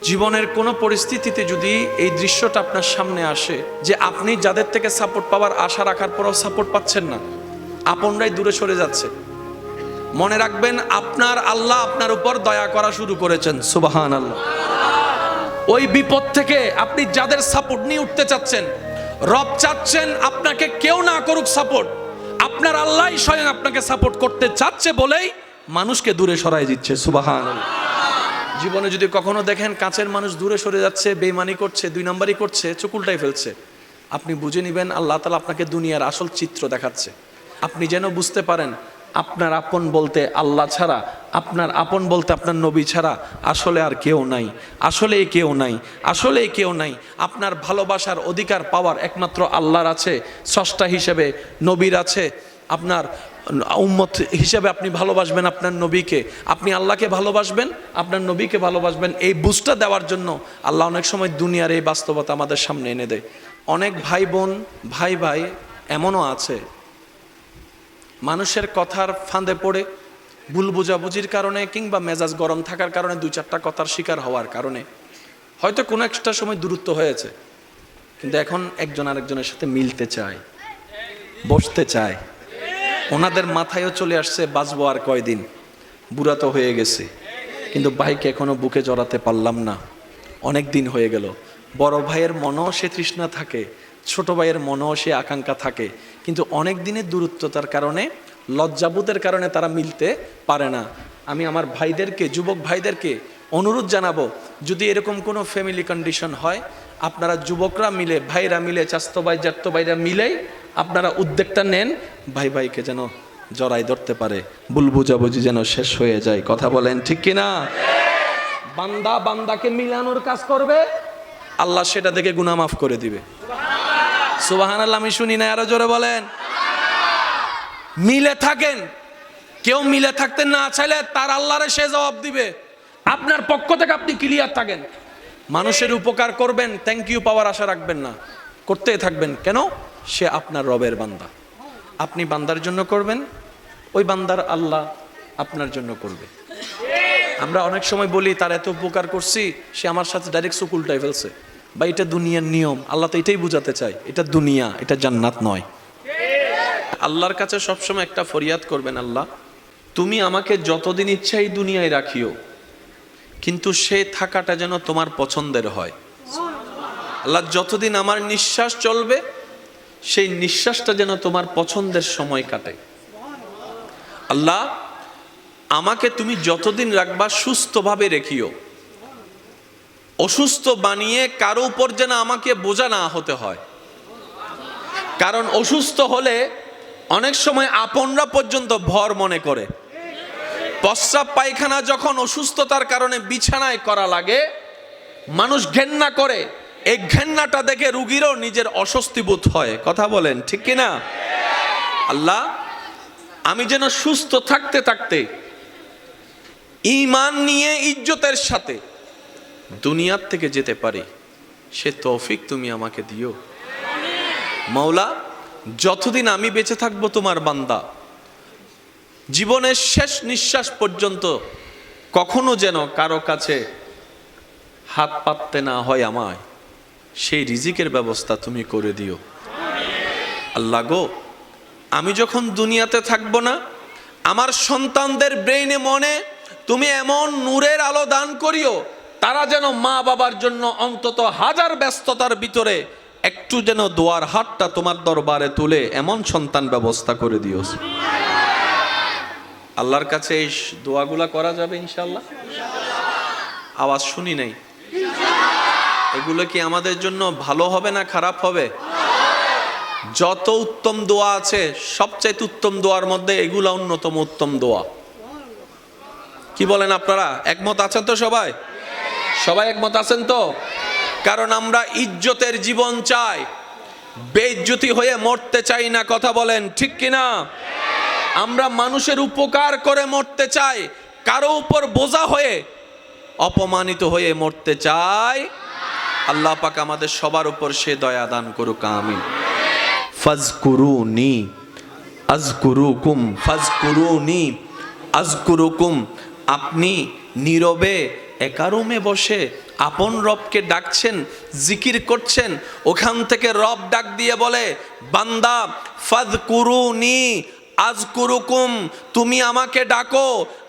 জীবনের কোনো পরিস্থিতিতে যদি এই দৃশ্যটা আপনার সামনে আসে যে আপনি যাদের থেকে সাপোর্ট পাওয়ার আশা রাখার পরেও সাপোর্ট পাচ্ছেন না, আপনরাই দূরে সরে যাচ্ছে, মনে রাখবেন আপনার আল্লাহ আপনার উপর দয়া করা শুরু করেছেন। সুবহানাল্লাহ। ওই বিপদ থেকে আপনি যাদের সাপোর্ট নিয়ে উঠতে চাচ্ছেন, রব চাচ্ছেন আপনাকে কেউ না করুক সাপোর্ট, আপনার আল্লাহই স্বয়ং আপনাকে সাপোর্ট করতে চাচ্ছে বলেই মানুষকে দূরে সরাই দিচ্ছে। সুবহানাল্লাহ। জীবনে যদি কখনো দেখেন কাছের মানুষ দূরে সরে যাচ্ছে, বেঈমানি করছে, দুই নাম্বারই করছে, চোখ উল্টাই ফেলছে, আপনি বুঝে নেবেন আল্লাহ তাআলা আপনাকে দুনিয়ার আসল চিত্র দেখাচ্ছে। আপনি যেন বুঝতে পারেন আপনার আপন বলতে আল্লাহ ছাড়া, আপনার আপন বলতে আপনার নবী ছাড়া আসলে আর কেউ নাই, আসলে কেউ নাই, আসলে কেউ নাই। আপনার ভালোবাসার অধিকার পাওয়ার একমাত্র আল্লাহর আছে, স্রষ্টা হিসেবে নবীর আছে। আপনার উম্মত হিসেবে আপনি ভালোবাসবেন আপনার নবীকে, আপনি আল্লাহকে ভালোবাসবেন, আপনার নবীকে ভালোবাসবেন। এই বুঝটা দেওয়ার জন্য আল্লাহ অনেক সময় দুনিয়ার এই বাস্তবতা আমাদের সামনে এনে দেয়। অনেক ভাই বোন, ভাই ভাই এমনও আছে মানুষের কথার ফাঁদে পড়ে, ভুল বোঝাবুঝির কারণে কিংবা মেজাজ গরম থাকার কারণে দুই চারটা কথার শিকার হওয়ার কারণে হয়তো কোনো একটা সময় দূরত্ব হয়েছে, কিন্তু এখন একজন আরেকজনের সাথে মিলতে চায়, বসতে চায়। ওনাদের মাথায়ও চলে আসছে বাঁচবো আর কয়দিন, বুড়া তো হয়ে গেছে, কিন্তু ভাইকে এখনো বুকে জড়াতে পারলাম না, অনেক দিন হয়ে গেল। বড় ভাইয়ের মনেও সে তৃষ্ণা থাকে, ছোট ভাইয়ের মনেও সে আকাঙ্ক্ষা থাকে, কিন্তু অনেক দিনের দূরত্বতার কারণে, লজ্জাবোধের কারণে তারা মিলতে পারে না। আমি আমার ভাইদেরকে, যুবক ভাইদেরকে অনুরোধ জানাবো, যদি এরকম কোনো ফ্যামিলি কন্ডিশন হয়, আপনারা যুবকরা মিলে, ভাইরা মিলে, চাস্তো ভাই জ্যাঠতো ভাইরা মিলেই আপনারা উদ্যোগটা নেন, ভাই ভাইকে যেন জড়াই ধরতে পারে, ভুল বুঝাবুঝি যেন শেষ হয়ে যায়। কথা বলেন ঠিক কিনা? বান্দা বান্দাকে মিলানোর কাজ করবে, আল্লাহ সেটা দেখে গুনাহ মাফ করে দিবে। সুবহানাল্লাহ। আমি শুনি না, আরো জোরে বলেন। মিলে থাকেন, কেউ মিলে থাকতে না চাইলে তার আল্লাহরে সে জবাব দিবে। আপনার পক্ষ থেকে আপনি ক্লিয়ার থাকেন, মানুষের উপকার করবেন, থ্যাংক ইউ পাওয়ার আশা রাখবেন না, করতেই থাকবেন। কেন? সে আপনার রবের বান্দা, আপনি বান্দার জন্য করবেন, ওই বান্দার আল্লাহ আপনার জন্য করবে। আমরা অনেক সময় বলি তার এত উপকার করছি, সে আমার সাথে ডাইরেক্ট চোখ উল্টাই ফেলছে, বা এটা দুনিয়ার নিয়ম। আল্লাহ তো এটাই বুঝাতে চায়, এটা দুনিয়া, এটা জান্নাত নয়। আল্লাহর কাছে সবসময় একটা ফরিয়াদ করবেন, আল্লাহ তুমি আমাকে যতদিন ইচ্ছা এই দুনিয়ায় রাখিও, কিন্তু সে থাকাটা যেন তোমার পছন্দের হয়। আল্লাহ যতদিন আমার নিঃশ্বাস চলবে, সেই নিঃশ্বাসটা যেন তোমার পছন্দের সময় কাটে। আল্লাহ আমাকে তুমি যতদিন রাখবা সুস্থভাবে রেখিও, অসুস্থ বানিয়ে কারো উপর যেন আমাকে বোঝা না হতে হয়। কারণ অসুস্থ হলে অনেক সময় আপনরা পর্যন্ত ভর মনে করে। প্রস্রাব পায়খানা যখন অসুস্থতার কারণে বিছানায় করা লাগে, মানুষ ঘেন্না করে, এই ঘেন্নাটা দেখে রুগীরও নিজের অস্বস্তি বোধ হয়। কথা বলেন ঠিক কিনা? আল্লাহ আমি যেন সুস্থ থাকতে থাকতে ঈমান নিয়ে ইজ্জতের সাথে দুনিয়ার থেকে যেতে পারি, সে তৌফিক তুমি আমাকে দিও। মাওলা যতদিন আমি বেঁচে থাকবো তোমার বান্দা, জীবনের শেষ নিঃশ্বাস পর্যন্ত কখনো যেন কারো কাছে হাত পাততে না হয় আমায়, সেই রিজিকের ব্যবস্থা তুমি করে দিও। আল্লাহ গো, আমি যখন দুনিয়াতে থাকবো না, আমার সন্তানদের ব্রেইনে মনে তুমি এমন নূরের আলো দান করিও, তারা যেন মা বাবার জন্য অন্তত হাজার ব্যস্ততার ভিতরে একটু যেন দোয়ার হাতটা তোমার দরবারে তুলে এমন সন্তান ব্যবস্থা করে দিও। আল্লাহর কাছে এই দোয়াগুলা করা যাবে ইনশাআল্লাহ? আওয়াজ শুনি নাই। এগুলো কি আমাদের জন্য ভালো হবে না খারাপ হবে? যত উত্তম দোয়া আছে, সবচাইতে উত্তম দোয়ার মধ্যে এগুলা অন্যতম উত্তম দোয়া। কি বলেন আপনারা? একমত আছেন তো? সবাই সবাই একমত আছেন তো? কারণ আমরা ইজ্জতের জীবন চাই, বেইজ্জতি হয়ে মরতে চাই না। কথা বলেন ঠিক কিনা? আমরা মানুষের উপকার করে মরতে চাই, কারো উপর বোঝা হয়ে, অপমানিত হয়ে মরতে চাই। আল্লাহ পাক আমাদের সবার উপর সে দয়া দান করুক, আমিন। ফাজকুরুনি আযকুরুকুম, ফাজকুরুনি আযকুরুকুম। আপনি নীরবে একা রুমে বসে আপন রবকে ডাকছেন, জিকির করছেন, ওখান থেকে রব ডাক দিয়ে বলে, বান্দা ফাযকুরুনি আযকুরুকুম, তুমি আমাকে ডাকো,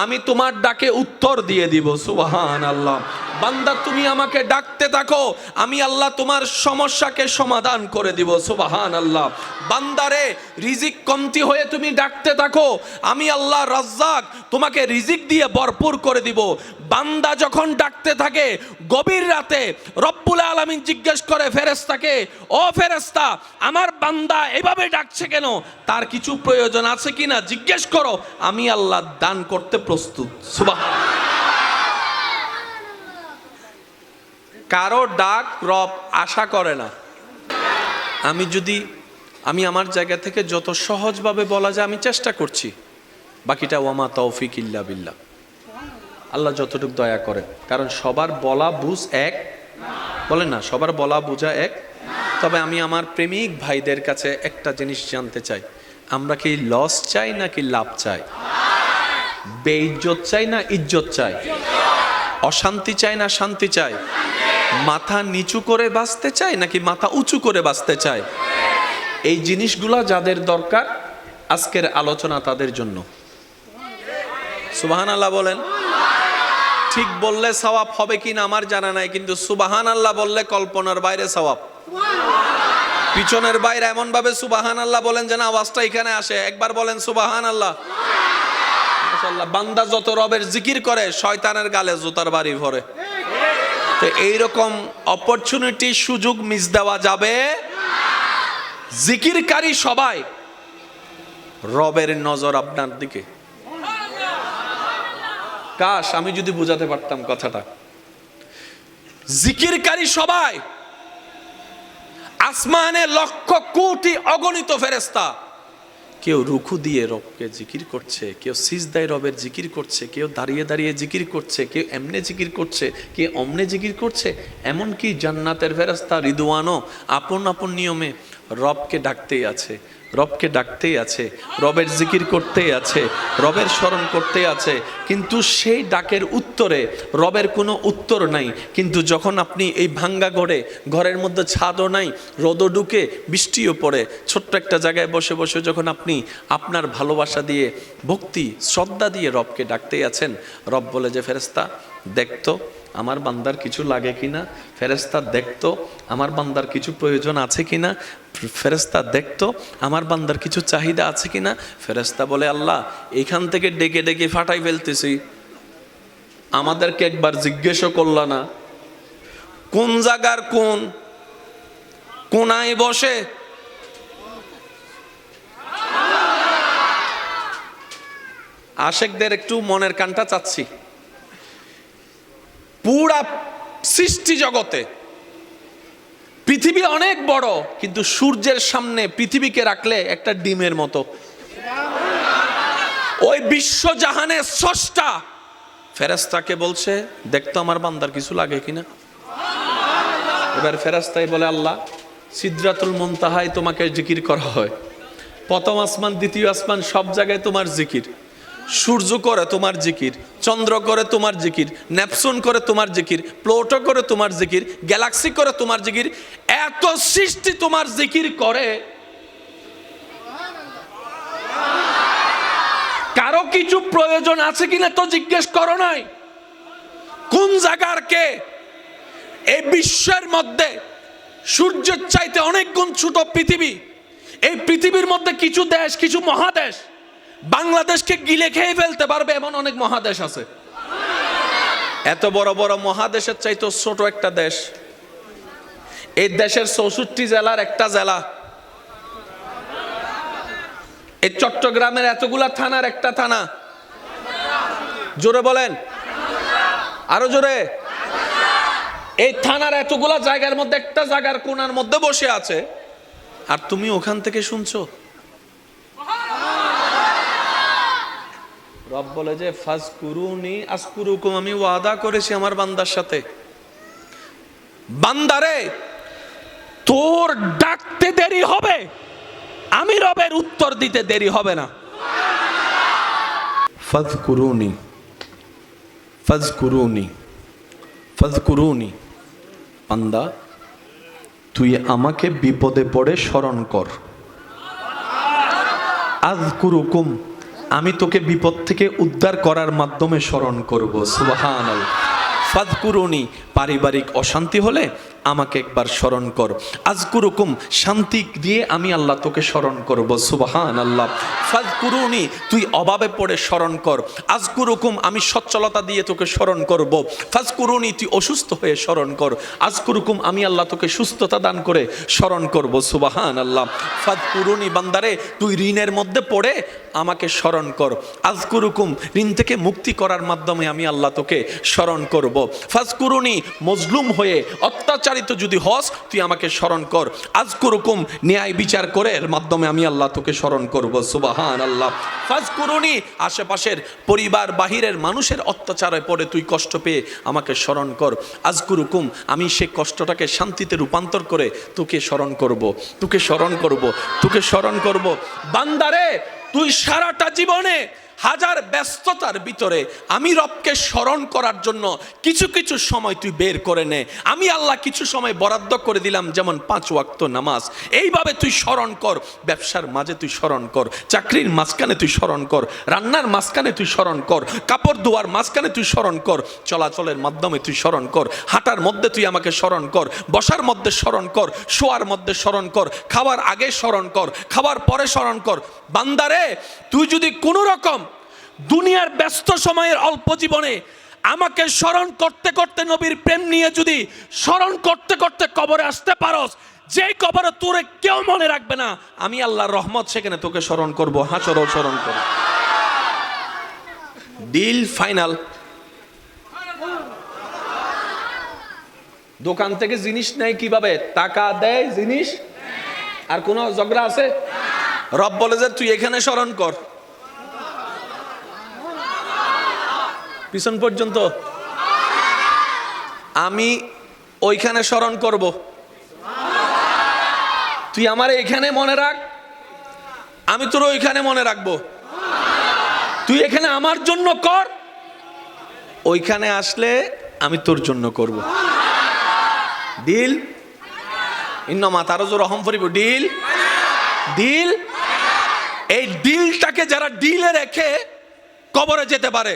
আমি তোমার ডাকে উত্তর দিয়ে দিব। সুবহানাল্লাহ। বান্দা তুমি আমাকে ডাকতে থাকো, আমি আল্লাহ তোমার সমস্যাকে সমাধান করে দিব। সুবহানাল্লাহ। বান্দারে রিজিক কমতি হয়ে তুমি ডাকতে থাকো, আমি আল্লাহ রাজ্জাক তোমাকে রিজিক দিয়ে ভরপুর করে দিব। বান্দা যখন ডাকতে থাকে গভীর রাতে, রব্বুল আলামিন জিজ্ঞেস করে ফেরেশতাকে, ও ফেরেশতা, আমার বান্দা এভাবে ডাকছে কেন, তার কিছু প্রয়োজন আছে কিনা জিজ্ঞেস করো, আমি আল্লাহ দান করতে প্রস্তুত। সুবহানাল্লাহ। কারো ডাক রব আশা করে না। আমি আমার জায়গা থেকে যত সহজভাবে বলা যায় আমি চেষ্টা করছি, বাকিটা ওয়ামা তৌফিক ইল্লা বিল্লাহ, আল্লাহ যতটুকু দয়া করেন। কারণ সবার বলা বুঝ এক, বলেন না, সবার বলা বুঝা এক। তবে আমি আমার প্রেমিক ভাইদের কাছে একটা জিনিস জানতে চাই, আমরা কি লস চাই নাকি লাভ চাই? বেইজ্জত চাই না ইজ্জত চাই? অশান্তি চাই না শান্তি চাই? মাথা নিচু করে বাঁচতে চাই নাকি মাথা উঁচু করে বাঁচতে চাই? এই জিনিসগুলা যাদের দরকার, আজকের আলোচনা তাদের জন্য। সুবহানাল্লাহ বলেন। ঠিক বললে সওয়াব হবে কিনা আমার জানা নাই, কিন্তু সুবহানাল্লাহ বললে কল্পনার বাইরে সওয়াব। পিছনের বাইরে এমন ভাবে সুবহানাল্লাহ বলেন যেন আওয়াজটা এখানে আসে। একবার বলেন সুবহানাল্লাহ। মাশাআল্লাহ। বান্দা যত রবের জিকির করে শয়তানের গালে জুতার বাড়ি ভরে। তো এইরকম অপরচুনিটি, সুযোগ মিস দেওয়া যাবে। জিকিরকারী সবাই, রবের নজর আপনার দিকে। কাশ আমি যদি বুঝাতে পারতাম কথাটা। জিকিরকারী সবাই, আসমানে লক্ষ কোটি অগণিত ফেরেশতা, কেউ রুকু দিয়ে রবকে জিকির করছে, কেউ সিজদায় রবের জিকির করছে, কেউ দাঁড়িয়ে দাঁড়িয়ে জিকির করছে, কেউ এমনে জিকির করছে, কেউ অমনে জিকির করছে। এমনকি জান্নাতের ফেরেশতা রিদওয়ানও আপন আপন নিয়মে রবকে ডাকতেই আছে, রবকে ডাকতেই আছে, রবের জিকির করতেই আছে, রবের স্মরণ করতেই আছে। কিন্তু সেই ডাকের উত্তরে রবের কোনো উত্তর নাই। কিন্তু যখন আপনি এই ভাঙ্গা ঘরের মধ্যে ছাদও নাই, রোদও ঢুকে, বৃষ্টিও পড়ে, ছোট্ট একটা জায়গায় বসে বসে যখন আপনি আপনার ভালোবাসা দিয়ে, ভক্তি শ্রদ্ধা দিয়ে রবকে ডাকতেই আছেন, রব বলে যে ফেরেশতা দেখতো আমার বান্দার কিছু লাগে কিনা, ফেরেশতা দেখতো আমার বান্দার কিছু প্রয়োজন আছে কিনা, ফেরেশতা দেখতো আমার বান্দার কিছু চাহিদা আছে কিনা। ফেরেশতা বলে, আল্লাহ এখান থেকে ডেকে ডেকে ফাটাই ফেলতেছি, আমাদেরকে একবার জিজ্ঞেসও করলা না কোন জায়গার কোন কোনায় বসে। আশেকদের একটু মনের কানটা চাচ্ছি। পুরা সৃষ্টি জগতে পৃথিবী অনেক বড়, কিন্তু সূর্যের সামনে পৃথিবীকে রাখলে একটা ডিমের মতো। ওই বিশ্বজাহানের স্রষ্টা ফেরেশতাকে বলছে দেখতো আমার বান্দার কিছু লাগে কিনা। এবার ফেরেশতাই বলে, আল্লাহ সিদরাতুল মুনতাহায় তোমাকে জিকির করা হয়, প্রথম আসমান দ্বিতীয় আসমান সব জায়গায় তোমার জিকির, সূর্য করে তোমার জিকির, চন্দ্র করে তোমার জিকির, নেপচুন করে তোমার জিকির, প্লুটো করে তোমার জিকির, গ্যালাক্সি করে তোমার জিকির, এত সৃষ্টি তোমার জিকির করে, কারো কিছু প্রয়োজন আছে কিনা তো জিজ্ঞেস করো নাই। কোন জায়গার কে? এই বিশ্বের মধ্যে সূর্যের চাইতে অনেক গুণ ছোট পৃথিবী। এই পৃথিবীর মধ্যে কিছু দেশ, কিছু মহাদেশ বাংলাদেশকে গিলে খেয়ে ফেলতে পারবে এমন অনেক মহাদেশ আছে। এত বড় বড় মহাদেশের চাইতে ছোট একটা দেশ, এই দেশের 64 জেলার একটা জেলা, এই চট্টগ্রামের এতগুলা থানার একটা থানা। জোরে বলেন, আরো জোরে। এই থানার এতগুলা জায়গার মধ্যে একটা জায়গার কোণার মধ্যে বসে আছে, আর তুমি ওখান থেকে শুনছো। রব বলে যে ফাজকুরুনি আযকুরুকুম, আমি ওয়াদা করেছি আমার বান্দার সাথে, বান্দারে তোর ডাকতে দেরি হবে, আমি রবের উত্তর দিতে দেরি হবে না। ফাজকুরুনি ফাজকুরুনি ফাযকুরুনি, বান্দা তুই আমাকে বিপদে পড়ে স্মরণ কর। আযকুরুকুম, আমি তোকে বিপদ থেকে উদ্ধার করার মাধ্যমে স্মরণ করব। সুবহানাল্লাহ। ফাযকুরুনি, পারিবারিক অশান্তি হলে আমাকে একবার স্মরণ কর। আযকুরুকুম, শান্তি দিয়ে আমি আল্লাহ তোকে স্মরণ করব। সুবহানাল্লাহ। ফাযকুরুনি, তুই অভাবে পড়ে স্মরণ কর। আযকুরুকুম, আমি সচ্ছলতা দিয়ে তোকে স্মরণ করব। ফাযকুরুনি, তুই অসুস্থ হয়ে স্মরণ কর। আযকুরুকুম, আমি আল্লাহ তোকে সুস্থতা দান করে স্মরণ করব। সুবহানাল্লাহ। ফাযকুরুনি, বান্দারে তুই ঋণের মধ্যে পড়ে আমাকে স্মরণ কর। আযকুরুকুম, ঋণ থেকে মুক্তি করার মাধ্যমে আমি আল্লাহ তোকে স্মরণ করব। ফাযকুরুনি, মজলুম হয়ে অত্যাচারিত যদি হস তুই আমাকে স্মরণ কর। আযকুরুকুম, ন্যায় বিচার করে এর মাধ্যমে আমি আল্লাহ তোকে স্মরণ করব। সুবহানাল্লাহ। ফাযকুরুনি, আশেপাশের পরিবার বাহিরের মানুষের অত্যাচারে পড়ে তুই কষ্ট পেয়ে আমাকে স্মরণ কর। আযকুরুকুম, আমি সে কষ্টটাকে শান্তিতে রূপান্তর করে তোকে স্মরণ করব, তোকে স্মরণ করব, তোকে স্মরণ করব। বান্দারে তুই সারাটা জীবনে হাজার ব্যস্ততার ভিতরে আমি রবকে স্মরণ করার জন্য কিছু কিছু সময় তুই বের করে নে। আমি আল্লাহ কিছু সময় বরাদ্দ করে দিলাম, যেমন 5 ওয়াক্ত নামাজ। এইভাবে তুই স্মরণ কর। ব্যবসার মাঝে তুই স্মরণ কর, চাকরির মাঝখানে তুই স্মরণ কর, রান্নার মাঝখানে তুই স্মরণ কর, কাপড় ধোয়ার মাঝখানে তুই স্মরণ কর, চলাচলের মাধ্যমে তুই স্মরণ কর, হাঁটার মধ্যে তুই আমাকে স্মরণ কর, বসার মধ্যে স্মরণ কর, শোয়ার মধ্যে স্মরণ কর, খাওয়ার আগে স্মরণ কর, খাওয়ার পরে স্মরণ কর। বান্দারে তুই যদি কোনো রকম দুনিয়ার ব্যস্ত সময়ের অল্প জীবনে আমাকে স্মরণ করতে করতে নবীর প্রেম নিয়ে যদি স্মরণ করতে করতে কবরে আসতে পারস, যে কবরে তোরে কেউ মনে রাখবে না, আমি আল্লাহর রহমত সেখানে তোকে স্মরণ করব। হাসরও স্মরণ করব। Deal final. দোকান থেকে জিনিস নেয় কিভাবে? টাকা দেয়, জিনিস। আর কোন ঝগড়া আছে? রব বলে যে তুই এখানে স্মরণ কর, পিছন পর্যন্ত আমি ওইখানে স্মরণ করব। তুই আমার এখানে মনে রাখ, আমি তোর ওইখানে মনে রাখবো। তুই এখানে আমার জন্য কর, ওইখানে আসলে আমি তোর জন্য করব। ডিল। ইন্নামা তারাজু রহম ফরিব। Deal, deal. এই ডিলটাকে যারা ডিলে রেখে কবরে যেতে পারে,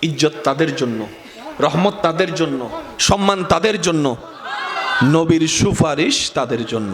ইজ্জত তাদের জন্য, রহমত তাদের জন্য, সম্মান তাদের জন্য, নবীর সুপারিশ তাদের জন্য।